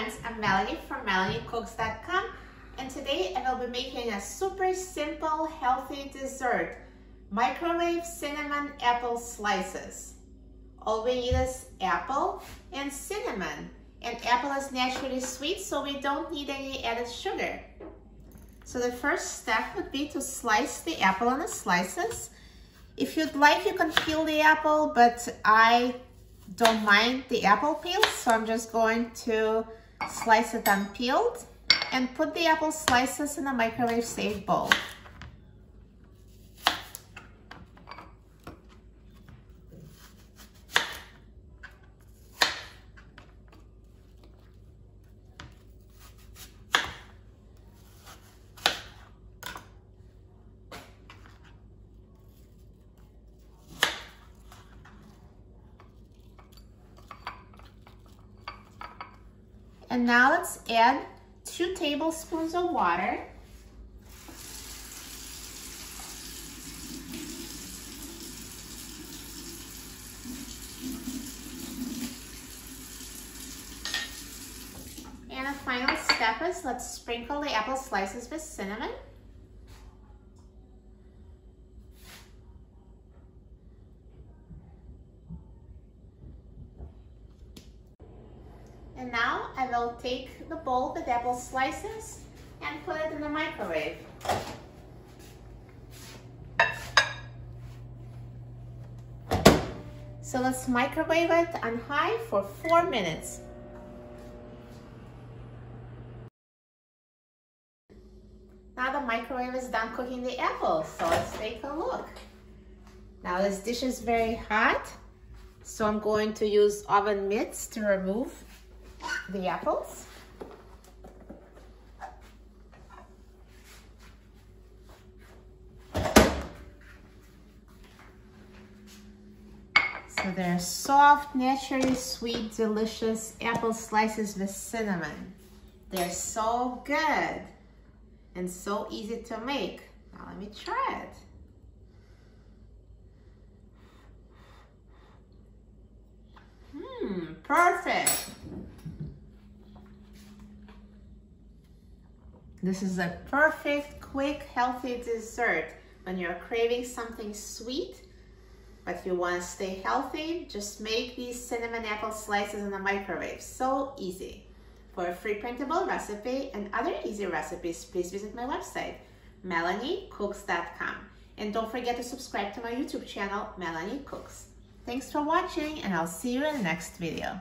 friends, I'm Melanie from MelanieCooks.com, and today I will be making a super simple, healthy dessert, microwave cinnamon apple slices. All we need is apple and cinnamon, and apple is naturally sweet, so we don't need any added sugar. So the first step would be to slice the apple into slices. If you'd like, you can peel the apple, but I don't mind the apple peel, so I'm just going to slice it unpeeled and put the apple slices in a microwave safe bowl. And now let's add 2 tablespoons of water. And the final step is let's sprinkle the apple slices with cinnamon. And now I will take the bowl with apple slices and put it in the microwave. So let's microwave it on high for 4 minutes. Now the microwave is done cooking the apples, so let's take a look. Now this dish is very hot, so I'm going to use oven mitts to remove the apples. So they're soft, naturally sweet, delicious apple slices with cinnamon. They're so good and so easy to make. Now let me try it. Perfect. This is a perfect, quick, healthy dessert when you're craving something sweet, but you want to stay healthy. Just make these cinnamon apple slices in the microwave. So easy. For a free printable recipe and other easy recipes, please visit my website, MelanieCooks.com. And don't forget to subscribe to my YouTube channel, Melanie Cooks. Thanks for watching, and I'll see you in the next video.